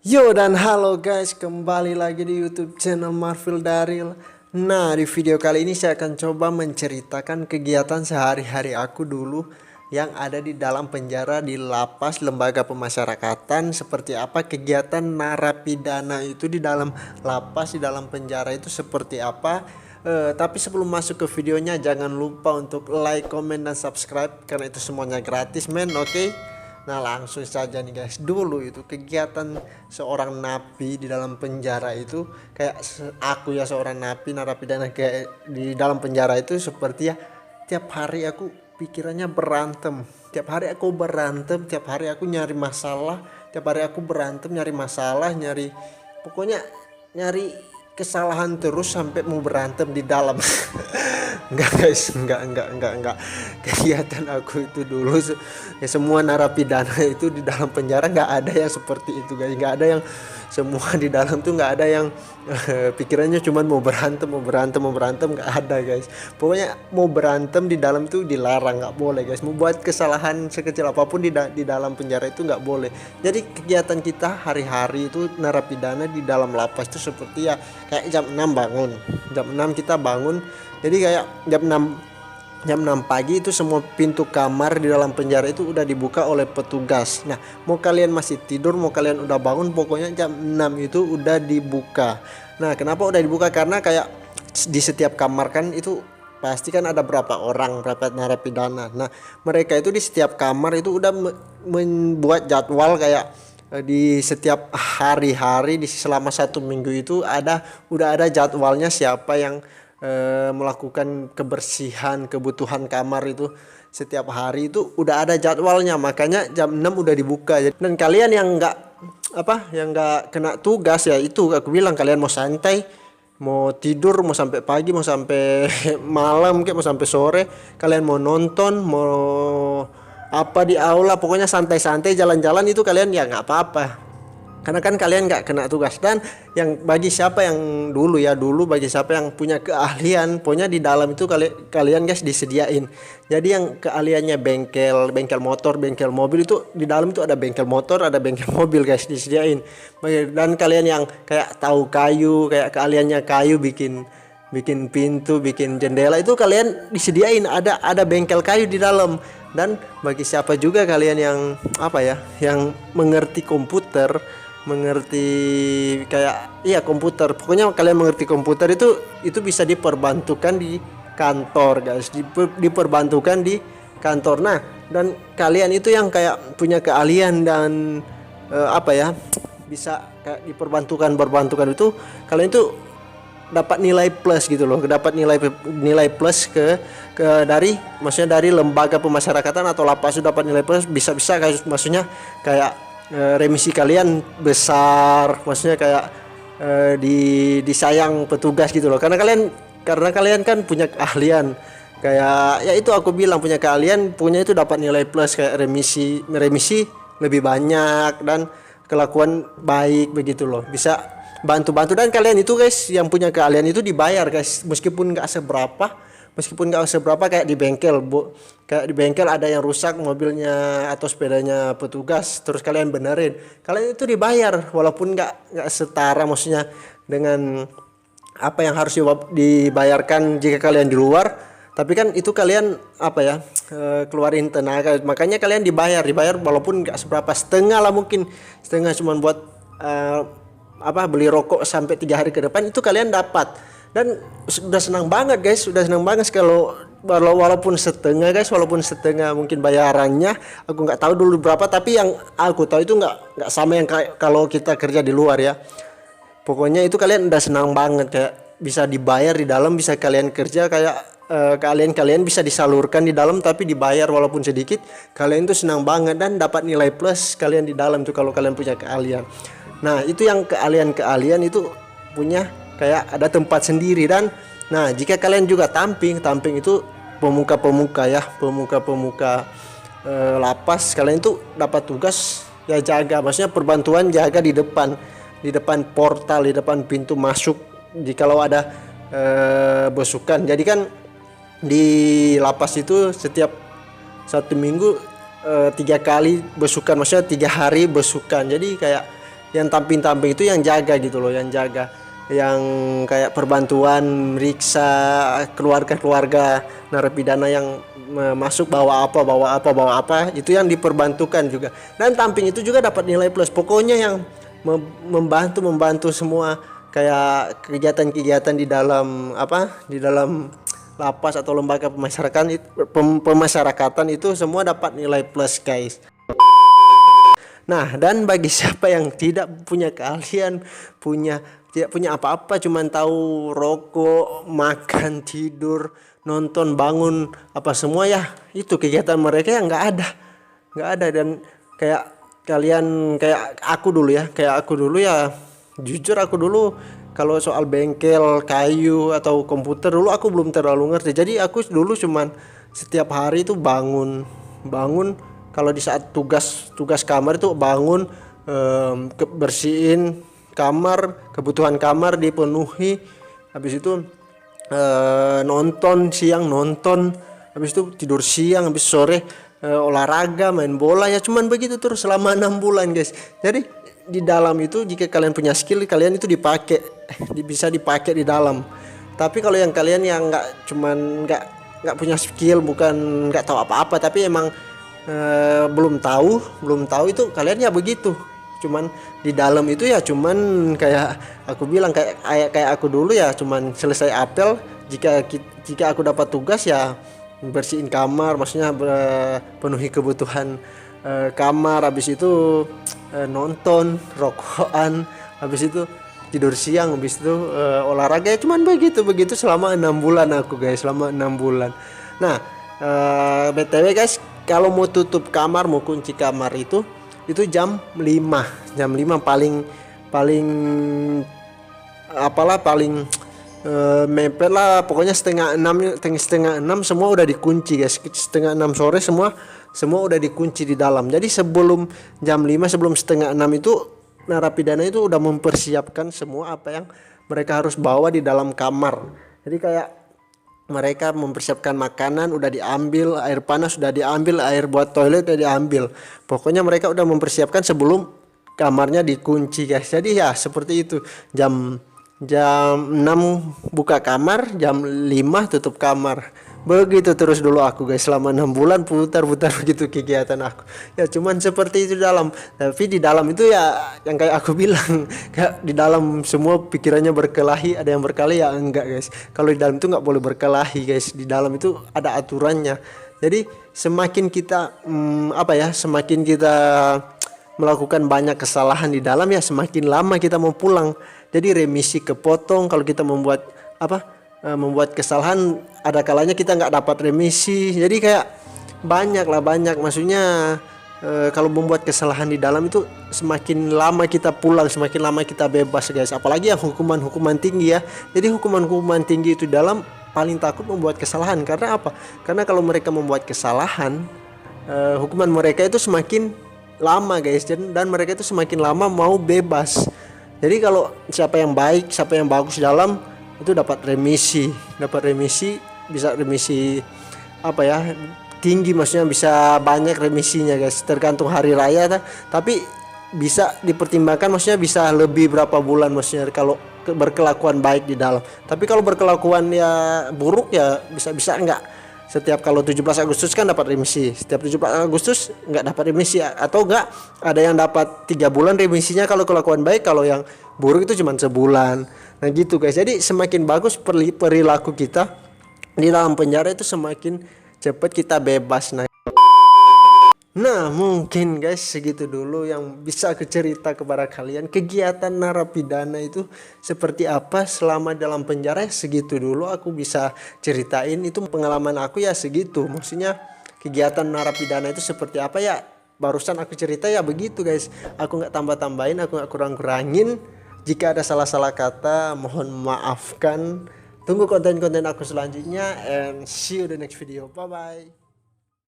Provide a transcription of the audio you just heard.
Yo dan halo guys, kembali lagi di YouTube channel Marvel Daryl. Nah, di video kali ini saya akan coba menceritakan kegiatan sehari-hari aku dulu yang ada di dalam penjara di lapas lembaga pemasyarakatan. Seperti apa kegiatan narapidana itu di dalam lapas, di dalam penjara itu seperti apa. Tapi sebelum masuk ke videonya, jangan lupa untuk like, comment, dan subscribe karena itu semuanya gratis, men. Oke? Nah, langsung saja nih guys. Dulu itu kegiatan seorang napi di dalam penjara itu kayak aku ya, seorang napi narapidana kayak di dalam penjara itu seperti ya, tiap hari aku pikirannya berantem. Tiap hari aku berantem, tiap hari aku nyari masalah, tiap hari aku berantem nyari masalah, pokoknya nyari kesalahan terus sampai mau berantem di dalam. Enggak guys, enggak. Kegiatan aku itu dulu ya, semua narapidana itu di dalam penjara nggak ada yang seperti itu guys. Nggak ada yang semua di dalam tuh nggak ada yang pikirannya cuman mau berantem, nggak ada guys. Pokoknya mau berantem di dalam tuh dilarang, nggak boleh guys. Mau buat kesalahan sekecil apapun di dalam penjara itu nggak boleh. Jadi kegiatan kita hari-hari itu narapidana di dalam lapas itu seperti ya kayak jam 6 bangun, jam 6 kita bangun. Jadi kayak jam 6 pagi itu semua pintu kamar di dalam penjara itu udah dibuka oleh petugas. Nah, mau kalian masih tidur, mau kalian udah bangun, pokoknya jam 6 itu udah dibuka. Nah, kenapa udah dibuka? Karena kayak di setiap kamar kan itu pasti kan ada berapa orang, berapa narapidana. Nah, mereka itu di setiap kamar itu udah membuat jadwal kayak di setiap hari-hari di selama 1 minggu itu udah ada jadwalnya siapa yang melakukan kebersihan kebutuhan kamar itu setiap hari itu udah ada jadwalnya, makanya jam 6 udah dibuka. Dan kalian yang nggak kena tugas ya, itu aku bilang kalian mau santai, mau tidur, mau sampai pagi, mau sampai malam, kayak mau sampai sore, kalian mau nonton, mau apa di aula, pokoknya santai-santai jalan-jalan itu kalian ya nggak apa-apa karena kan kalian nggak kena tugas. Dan yang bagi siapa yang dulu bagi siapa yang punya keahlian, pokoknya di dalam itu kalian guys disediain. Jadi yang keahliannya bengkel motor, bengkel mobil, itu di dalam itu ada bengkel motor, ada bengkel mobil guys disediain. Dan kalian yang kayak tahu kayu, kayak keahliannya kayu, bikin pintu, bikin jendela, itu kalian disediain ada bengkel kayu di dalam. Dan bagi siapa juga kalian yang yang mengerti komputer, mengerti kayak komputer, pokoknya kalian mengerti komputer, itu bisa diperbantukan di kantor guys, diperbantukan di kantor. Nah, dan kalian itu yang kayak punya keahlian dan bisa kayak berbantukan itu, kalian itu dapat nilai plus gitu loh, dapat nilai plus dari maksudnya dari lembaga pemasyarakatan atau lapas itu dapat nilai plus, bisa kayak maksudnya kayak remisi kalian besar, maksudnya kayak disayang petugas gitu loh, karena kalian kan punya keahlian, kayak ya itu aku bilang punya keahlian, punya itu dapat nilai plus kayak remisi lebih banyak dan kelakuan baik begitu loh, bisa bantu-bantu. Dan kalian itu guys yang punya keahlian itu dibayar guys, meskipun nggak seberapa, kayak di bengkel ada yang rusak mobilnya atau sepedanya petugas, terus kalian benerin, kalian itu dibayar walaupun nggak setara maksudnya dengan apa yang harus dibayarkan jika kalian di luar, tapi kan itu kalian keluarin tenaga, makanya kalian dibayar walaupun nggak seberapa, setengah lah, mungkin setengah cuman buat beli rokok sampai 3 hari ke depan, itu kalian dapat. Dan udah senang banget guys, kalau walaupun setengah mungkin bayarannya, aku nggak tahu dulu berapa, tapi yang aku tahu itu nggak sama yang kayak kalau kita kerja di luar ya. Pokoknya itu kalian udah senang banget, kayak bisa dibayar di dalam, bisa kalian kerja kayak kalian bisa disalurkan di dalam tapi dibayar walaupun sedikit, kalian tuh senang banget dan dapat nilai plus kalian di dalam tuh kalau kalian punya keahlian. Nah, itu yang keahlian itu punya kayak ada tempat sendiri. Dan nah, jika kalian juga tamping itu pemuka lapas, kalian itu dapat tugas ya jaga, maksudnya perbantuan jaga di depan portal, di depan pintu masuk jikalau ada besukan. Jadi kan di lapas itu setiap 1 minggu 3 kali besukan, maksudnya 3 hari besukan. Jadi kayak yang tamping-tamping itu yang jaga gitu loh, yang jaga, yang kayak perbantuan meriksa keluarga-keluarga narapidana yang masuk bawa apa itu yang diperbantukan juga. Dan tamping itu juga dapat nilai plus, pokoknya yang membantu semua kayak kegiatan-kegiatan di dalam di dalam lapas atau lembaga pemasyarakatan itu semua dapat nilai plus guys. Nah, dan bagi siapa yang tidak punya keahlian, tidak punya apa-apa, cuman tahu rokok, makan, tidur, nonton, bangun, apa semua ya, itu kegiatan mereka yang nggak ada. Dan kayak kalian, kayak aku dulu ya, jujur aku dulu kalau soal bengkel kayu atau komputer dulu aku belum terlalu ngerti. Jadi aku dulu cuman setiap hari itu bangun kalau di saat tugas kamar itu bangun, bersihin kamar, kebutuhan kamar dipenuhi, habis itu nonton siang, habis itu tidur siang, habis sore olahraga, main bola, ya cuman begitu terus selama 6 bulan guys. Jadi di dalam itu jika kalian punya skill, kalian itu bisa dipakai di dalam. Tapi kalau yang kalian yang nggak punya skill, bukan nggak tahu apa-apa, tapi emang belum tahu itu, kalian ya begitu, cuman di dalam itu ya cuman kayak aku bilang, kayak aku dulu ya cuman selesai apel, jika aku dapat tugas ya bersihin kamar, maksudnya penuhi kebutuhan kamar, habis itu nonton, rokokan, habis itu tidur siang, habis itu olahraga, ya cuman begitu selama 6 bulan aku guys, selama 6 bulan. Nah, BTW guys, kalau mau tutup kamar, mau kunci kamar itu jam 5 paling mepet lah, pokoknya setengah enam semua udah dikunci guys. Setengah 6 sore semua udah dikunci di dalam. Jadi sebelum jam 5, sebelum setengah 6 itu narapidana itu udah mempersiapkan semua apa yang mereka harus bawa di dalam kamar. Jadi kayak mereka mempersiapkan makanan udah diambil, air panas udah diambil, air buat toilet udah diambil. Pokoknya mereka udah mempersiapkan sebelum kamarnya dikunci guys. Jadi ya seperti itu. Jam 6 buka kamar, jam 5 tutup kamar. Begitu terus dulu aku guys, selama 6 bulan putar-putar begitu kegiatan aku. Ya cuman seperti itu dalam. Tapi di dalam itu ya yang kayak aku bilang, kayak di dalam semua pikirannya berkelahi, ada yang berkelahi ya enggak guys. Kalau di dalam itu nggak boleh berkelahi guys. Di dalam itu ada aturannya. Jadi semakin kita semakin kita melakukan banyak kesalahan di dalam, ya semakin lama kita mau pulang. Jadi remisi kepotong kalau kita membuat kesalahan, ada kalanya kita nggak dapat remisi. Jadi kayak banyak maksudnya kalau membuat kesalahan di dalam itu semakin lama kita pulang, semakin lama kita bebas guys. Apalagi yang hukuman tinggi ya. Jadi hukuman tinggi itu dalam paling takut membuat kesalahan. Karena apa? Karena kalau mereka membuat kesalahan, hukuman mereka itu semakin lama guys, dan mereka itu semakin lama mau bebas. Jadi kalau siapa yang baik, siapa yang bagus dalam itu dapat remisi, bisa remisi tinggi, maksudnya bisa banyak remisinya guys, tergantung hari raya tapi bisa dipertimbangkan, maksudnya bisa lebih berapa bulan, maksudnya kalau berkelakuan baik di dalam. Tapi kalau berkelakuan ya buruk ya bisa enggak. Setiap kalau 17 Agustus kan dapat remisi, setiap 17 Agustus enggak dapat remisi, atau enggak ada yang dapat 3 bulan remisinya kalau kelakuan baik, kalau yang buruk itu cuma sebulan. Nah gitu guys. Jadi semakin bagus perilaku kita di dalam penjara itu semakin cepat kita bebas. Nah mungkin guys segitu dulu yang bisa aku cerita kepada kalian. Kegiatan narapidana itu seperti apa selama dalam penjara, segitu dulu aku bisa ceritain. Itu pengalaman aku ya segitu. Maksudnya kegiatan narapidana itu seperti apa ya, barusan aku cerita ya begitu guys. Aku nggak tambah-tambahin, aku nggak kurang-kurangin. Jika ada salah-salah kata mohon maafkan. Tunggu konten-konten aku selanjutnya, and see you the next video. Bye bye.